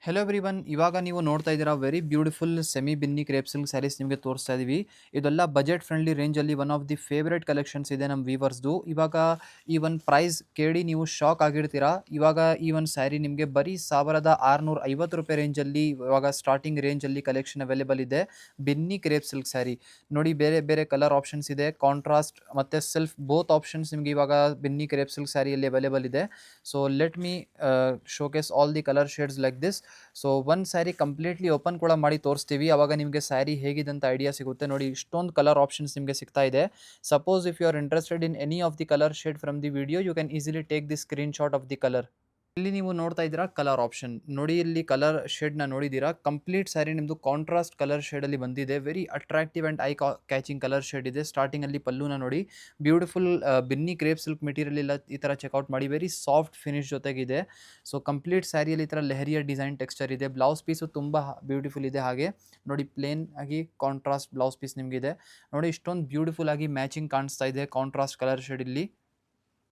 Hello everyone, ಇವಾಗ ನೀವು ನೋಡ್ತಾ ಇದ್ದೀರಾ very beautiful semi Binny crepe silk saris ನಿಮಗೆ ತೋರಿಸ್ತಾ ಇದೀವಿ. ಇದೆಲ್ಲ ಬಜೆಟ್ ಫ್ರೆಂಡ್ಲಿ ರೇಂಜಲ್ಲಿ one of the favourite collections ಇದೆ ನಮ್ಮ ವೀವರ್ಸ್ದು. ಇವಾಗ ಈ ಒಂದು ಪ್ರೈಸ್ ಕೇಳಿ ನೀವು ಶಾಕ್ ಆಗಿರ್ತೀರಾ. ಇವಾಗ ಈ ಒಂದು ಸ್ಯಾರಿ ನಿಮಗೆ ಬರೀ 1650 ರೂಪಾಯಿ ರೇಂಜಲ್ಲಿ ಇವಾಗ ಸ್ಟಾರ್ಟಿಂಗ್ ರೇಂಜಲ್ಲಿ ಕಲೆಕ್ಷನ್ ಅವೈಲೇಬಲ್ ಇದೆ. ಬಿನ್ನಿ ಕ್ರೇಪ್ ಸಿಲ್ಕ್ ಸ್ಯಾರಿ ನೋಡಿ, ಬೇರೆ ಬೇರೆ ಕಲರ್ ಆಪ್ಷನ್ಸ್ ಇದೆ, ಕಾಂಟ್ರಾಸ್ಟ್ ಮತ್ತು ಸೆಲ್ಫ್ ಬೋತ್ ಆಪ್ಷನ್ಸ್ ನಿಮಗೆ ಇವಾಗ ಬಿನ್ನಿ ಕ್ರೇಪ್ ಸಿಲ್ಕ್ ಸ್ಯಾರಿಯಲ್ಲಿ ಅವೈಲೇಬಲ್ ಇದೆ. So let me showcase all the colour shades like this. So ಒಂದು ಸ್ಯಾರಿ ಕಂಪ್ಲೀಟ್ಲಿ ಓಪನ್ ಕೂಡ ಮಾಡಿ ತೋರಿಸ್ತೀವಿ, ಅವಾಗ ನಿಮಗೆ ಸ್ಯಾರಿ ಹೇಗಿದೆ ಅಂತ ಐಡಿಯಾ ಸಿಗುತ್ತೆ. ನೋಡಿ, ಇಷ್ಟೊಂದು ಕಲರ್ ಆಪ್ಷನ್ಸ್ ನಿಮಗೆ ಸಿಗ್ತಾ ಇದೆ. Suppose if you are interested in any of the colour shade from the video, you can easily take the screen shot of the colour. ಇಲ್ಲಿ ನೀವು ನೋಡ್ತಾ ಇದ್ದೀರಾ ಕಲರ್ ಆಪ್ಷನ್ ನೋಡಿ, ಇಲ್ಲಿ ಕಲರ್ ಶೇಡ್ನ ನೋಡಿದ್ದೀರಾ. ಕಂಪ್ಲೀಟ್ ಸ್ಯಾರಿ ನಿಮ್ಮದು ಕಾಂಟ್ರಾಸ್ಟ್ ಕಲರ್ ಶೇಡಲ್ಲಿ ಬಂದಿದೆ. Very attractive and eye catching colour shade ಇದೆ. ಸ್ಟಾರ್ಟಿಂಗಲ್ಲಿ ಪಲ್ಲುನ ನೋಡಿ, beautiful Binny crepe silk material ಇಲ್ಲ, ಈ ಥರ ಚೆಕ್ಔಟ್ ಮಾಡಿ. ವೆರಿ ಸಾಫ್ಟ್ ಫಿನಿಶ್ ಜೊತೆಗಿದೆ. ಸೊ ಕಂಪ್ಲೀಟ್ ಸ್ಯಾರಿಯಲ್ಲಿ ಈ ಥರ ಲೆಹರಿಯ ಡಿಸೈನ್ ಟೆಕ್ಸ್ಚರ್ ಇದೆ. ಬ್ಲೌಸ್ ಪೀಸು ತುಂಬ ಬ್ಯೂಟಿಫುಲ್ ಇದೆ. ಹಾಗೆ ನೋಡಿ, ಪ್ಲೇನ್ ಆಗಿ ಕಾಂಟ್ರಾಸ್ಟ್ ಬ್ಲೌಸ್ ಪೀಸ್ ನಿಮಗಿದೆ. ನೋಡಿ, ಇಷ್ಟೊಂದು ಬ್ಯೂಟಿಫುಲ್ ಆಗಿ ಮ್ಯಾಚಿಂಗ್ ಕಾಣಿಸ್ತಾ ಇದೆ ಕಾಂಟ್ರಾಸ್ಟ್ ಕಲರ್ ಶೇಡ್ ಇಲ್ಲಿ.